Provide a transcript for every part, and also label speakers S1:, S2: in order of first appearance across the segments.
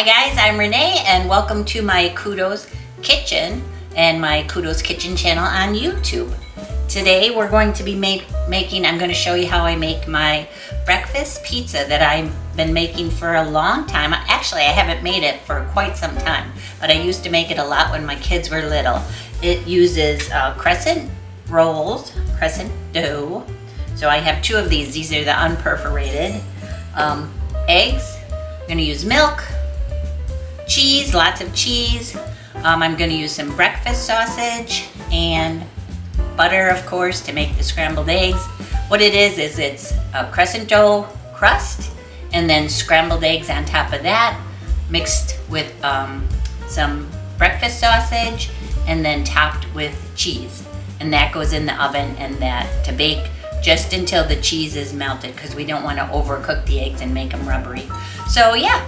S1: Hi guys, I'm Renee and welcome to my Kudos Kitchen and my Kudos Kitchen channel on YouTube. Today we're going to be I'm going to show you how I make my breakfast pizza that I've been making for a long time. Actually, I haven't made it for quite some time, but I used to make it a lot when my kids were little. It uses crescent rolls, crescent dough. So I have two of these. These are the unperforated. Eggs. I'm going to use milk. Cheese, lots of cheese. I'm going to use some breakfast sausage and butter, of course, to make the scrambled eggs. What it is it's a crescent dough crust and then scrambled eggs on top of that, mixed with some breakfast sausage and then topped with cheese. And that goes in the oven and that to bake just until the cheese is melted, because we don't want to overcook the eggs and make them rubbery. So yeah,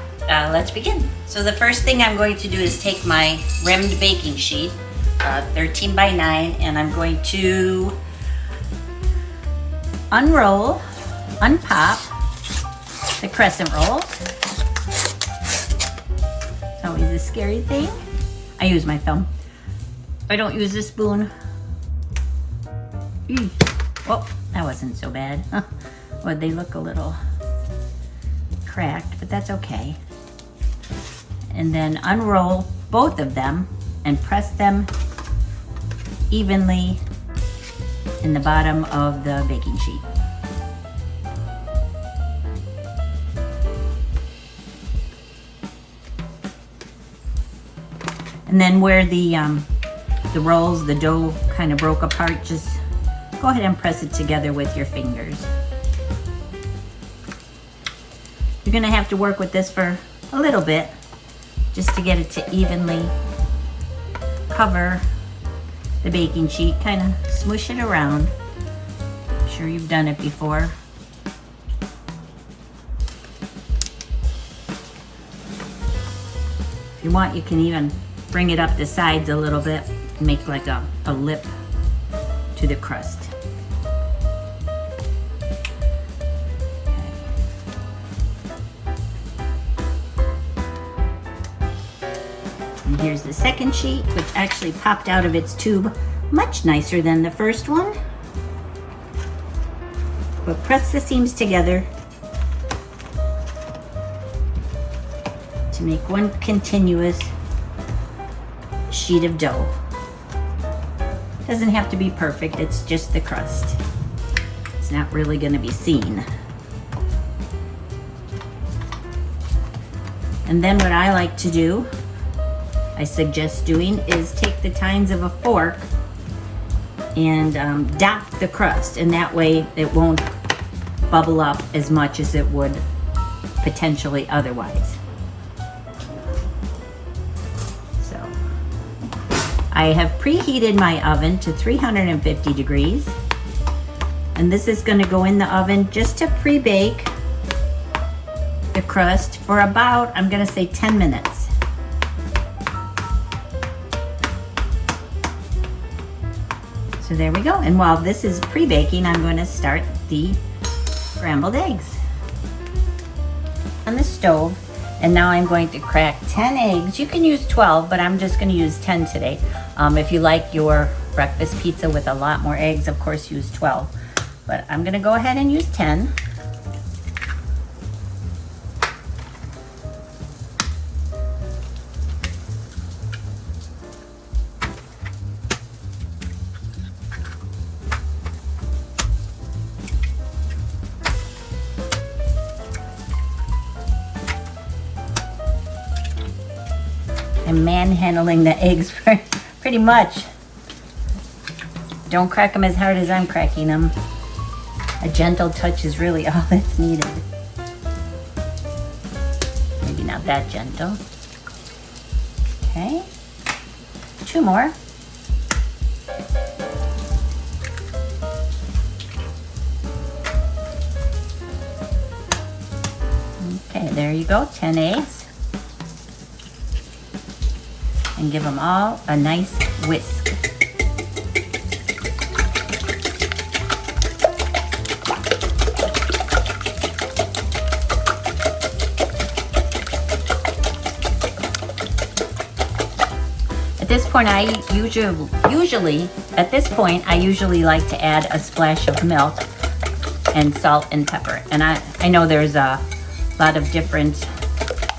S1: let's begin. So the first thing I'm going to do is take my rimmed baking sheet, 13 by 9, and I'm going to unpop the crescent rolls. It's always a scary thing. I use my thumb. I don't use a spoon. Oh, that wasn't so bad. Well, they look a little cracked, but that's okay. And then unroll both of them and press them evenly in the bottom of the baking sheet. And then where the rolls, the dough kind of broke apart, just go ahead and press it together with your fingers. You're gonna have to work with this for a little bit just to get it to evenly cover the baking sheet. Kind of smoosh it around. I'm sure you've done it before. If you want, you can even bring it up the sides a little bit and make like a lip to the crust. And here's the second sheet, which actually popped out of its tube much nicer than the first one. But press the seams together to make one continuous sheet of dough. Doesn't have to be perfect, it's just the crust. It's not really going to be seen. And then what I like to do, I suggest doing, is take the tines of a fork and dot the crust, and that way it won't bubble up as much as it would potentially otherwise. So I have preheated my oven to 350 degrees, and this is going to go in the oven just to pre-bake the crust for about, I'm going to say 10 minutes. So there we go. And while this is pre-baking, I'm going to start the scrambled eggs on the stove. And now I'm going to crack 10 eggs. You can use 12, but I'm just going to use 10 today. If you like your breakfast pizza with a lot more eggs, of course use 12. But I'm going to go ahead and use 10. I'm manhandling the eggs pretty much. Don't crack them as hard as I'm cracking them. A gentle touch is really all that's needed. Maybe not that gentle. Okay. 2 more. Okay, there you go, 10 eggs. And give them all a nice whisk. this point, I usually like to add a splash of milk and salt and pepper. And I know there's a lot of different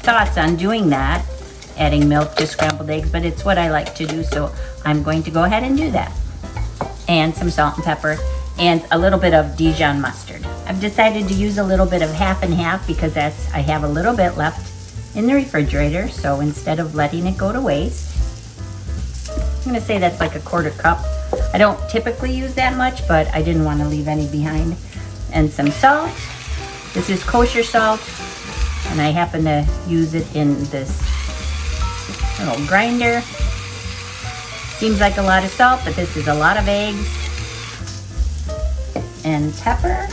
S1: thoughts on doing that, adding milk to scrambled eggs, but it's what I like to do, so I'm going to go ahead and do that. And some salt and pepper and a little bit of Dijon mustard. I've decided to use a little bit of half and half because I have a little bit left in the refrigerator, so instead of letting it go to waste, I'm gonna say that's like a 1/4 cup. I don't typically use that much, but I didn't want to leave any behind. And some salt. This is kosher salt, and I happen to use it in this little grinder. Seems like a lot of salt, but this is a lot of eggs. And pepper.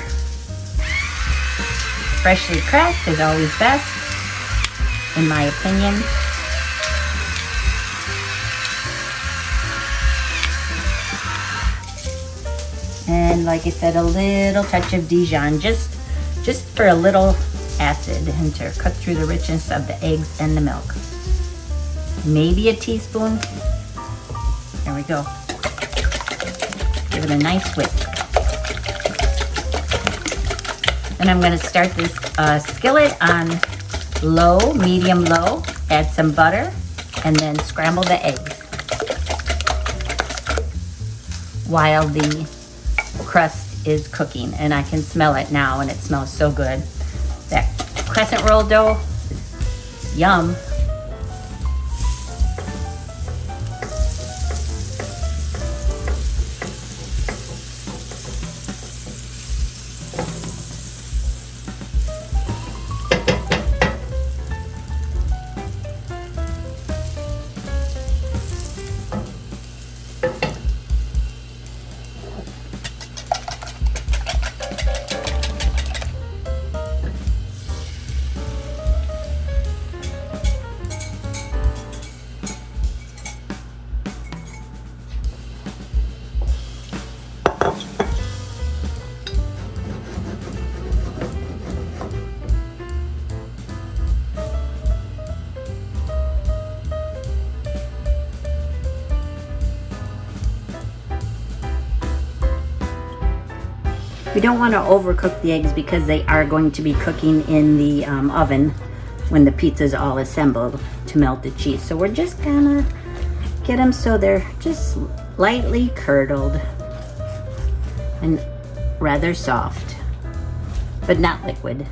S1: Freshly cracked is always best, in my opinion. And like I said, a little touch of Dijon, just for a little acid and to cut through the richness of the eggs and the milk. Maybe a teaspoon. There we go. Give it a nice whisk. Then I'm going to start this skillet on low, medium low. Add some butter and then scramble the eggs while the crust is cooking. And I can smell it now, and it smells so good. That crescent roll dough, yum. We don't want to overcook the eggs because they are going to be cooking in the oven when the pizza's all assembled to melt the cheese. So we're just gonna get them so they're just lightly curdled and rather soft, but not liquid.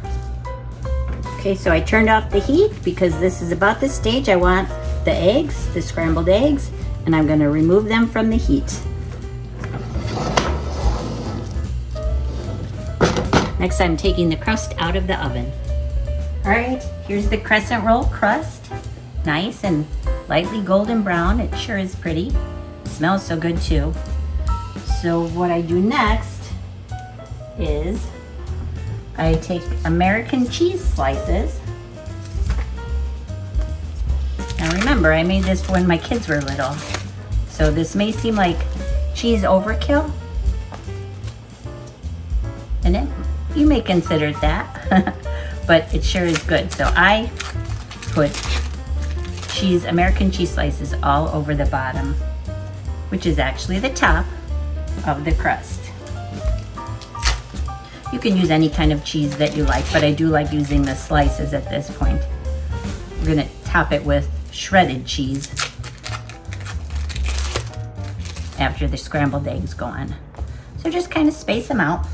S1: Okay, so I turned off the heat because this is about the stage I want the eggs, the scrambled eggs, and I'm gonna remove them from the heat. Next, I'm taking the crust out of the oven. All right, here's the crescent roll crust. Nice and lightly golden brown. It sure is pretty. It smells so good too. So what I do next is I take American cheese slices. Now remember, I made this when my kids were little. So this may seem like cheese overkill. And you may consider it that, but it sure is good. So I put American cheese slices all over the bottom, which is actually the top of the crust. You can use any kind of cheese that you like, but I do like using the slices at this point. We're gonna top it with shredded cheese after the scrambled eggs go on. So just kind of space them out.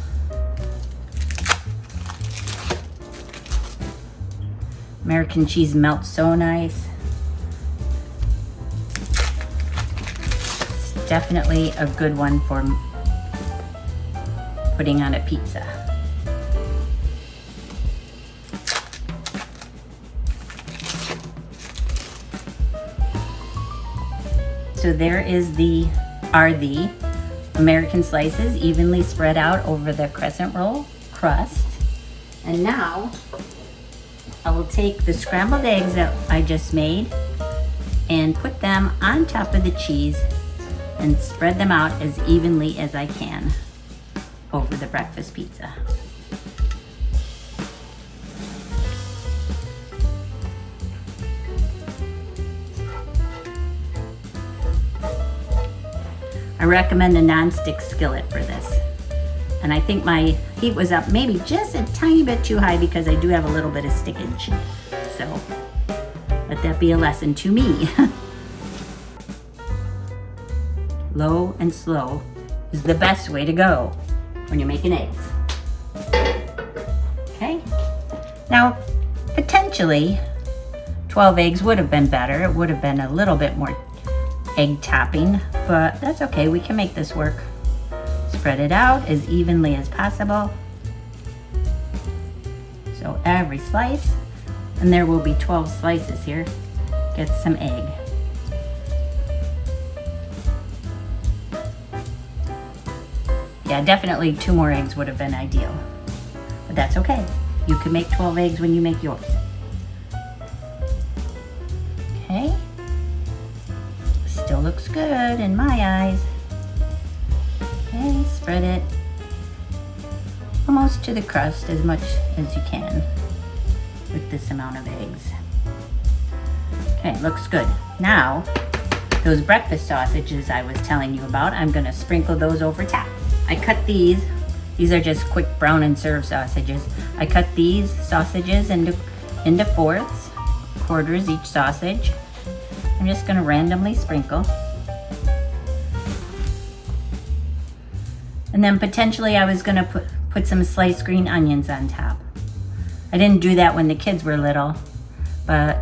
S1: American cheese melts so nice. It's definitely a good one for putting on a pizza. So there are the American slices evenly spread out over the crescent roll crust. And now I will take the scrambled eggs that I just made and put them on top of the cheese and spread them out as evenly as I can over the breakfast pizza. I recommend a non-stick skillet for this. And I think my heat was up maybe just a tiny bit too high because I do have a little bit of stickage. So let that be a lesson to me. Low and slow is the best way to go when you're making eggs. Okay, now potentially 12 eggs would have been better. It would have been a little bit more egg topping, but that's okay, we can make this work. Spread it out as evenly as possible. So every slice, and there will be 12 slices here, gets some egg. Yeah, definitely 2 more eggs would have been ideal, but that's okay. You can make 12 eggs when you make yours. Okay, still looks good in my eyes. Okay, spread it almost to the crust as much as you can with this amount of eggs. Okay, looks good. Now, those breakfast sausages I was telling you about, I'm gonna sprinkle those over top. I cut these are just quick brown and serve sausages. I cut these sausages into fourths, quarters each sausage. I'm just gonna randomly sprinkle. And then potentially I was gonna put some sliced green onions on top. I didn't do that when the kids were little, but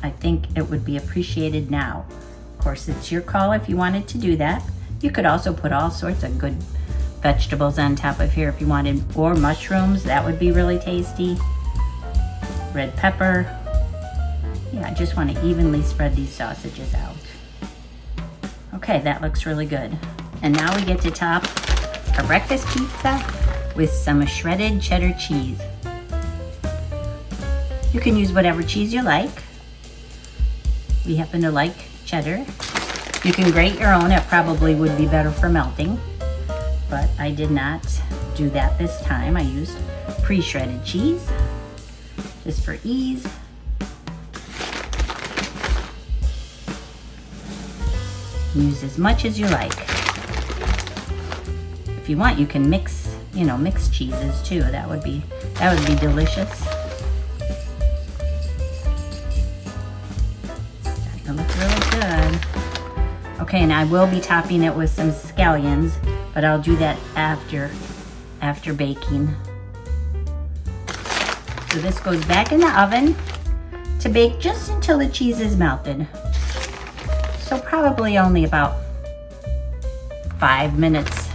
S1: I think it would be appreciated now. Of course, it's your call if you wanted to do that. You could also put all sorts of good vegetables on top of here if you wanted, or mushrooms, that would be really tasty. Red pepper. Yeah, I just want to evenly spread these sausages out. Okay, that looks really good. And now we get to top our breakfast pizza with some shredded cheddar cheese. You can use whatever cheese you like. We happen to like cheddar. You can grate your own, it probably would be better for melting, but I did not do that this time. I used pre-shredded cheese, just for ease. Use as much as you like. If you want, you can mix cheeses too. That would be delicious. Starting to look really good. Okay, and I will be topping it with some scallions, but I'll do that after baking. So this goes back in the oven to bake just until the cheese is melted. So probably only about 5 minutes.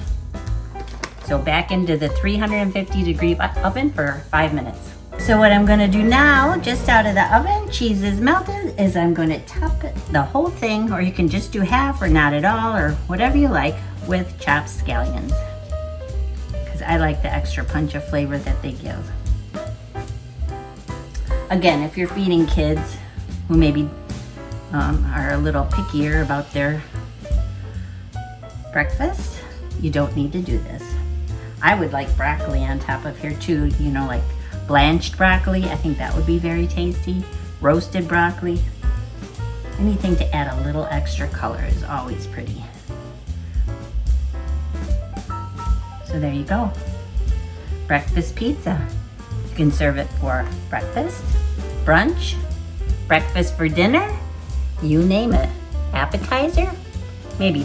S1: So back into the 350-degree oven for 5 minutes. So what I'm gonna do now, just out of the oven, cheese is melted, is I'm gonna top it, the whole thing, or you can just do half or not at all, or whatever you like, with chopped scallions. Because I like the extra punch of flavor that they give. Again, if you're feeding kids who maybe are a little pickier about their breakfast, you don't need to do this. I would like broccoli on top of here too, like blanched broccoli. I think that would be very tasty. Roasted broccoli. Anything to add a little extra color is always pretty. So there you go. Breakfast pizza. You can serve it for breakfast, brunch, breakfast for dinner, you name it. Appetizer? Maybe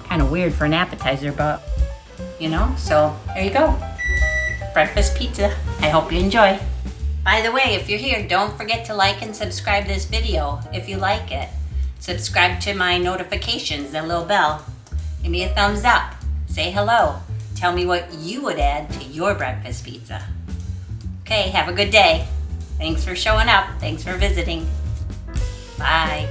S1: kind of weird for an appetizer, but so there you go. Breakfast pizza. I hope you enjoy. By the way, if you're here, don't forget to like and subscribe this video if you like it. Subscribe to my notifications, that little bell. Give me a thumbs up. Say hello. Tell me what you would add to your breakfast pizza. Okay, have a good day. Thanks for showing up. Thanks for visiting. Bye.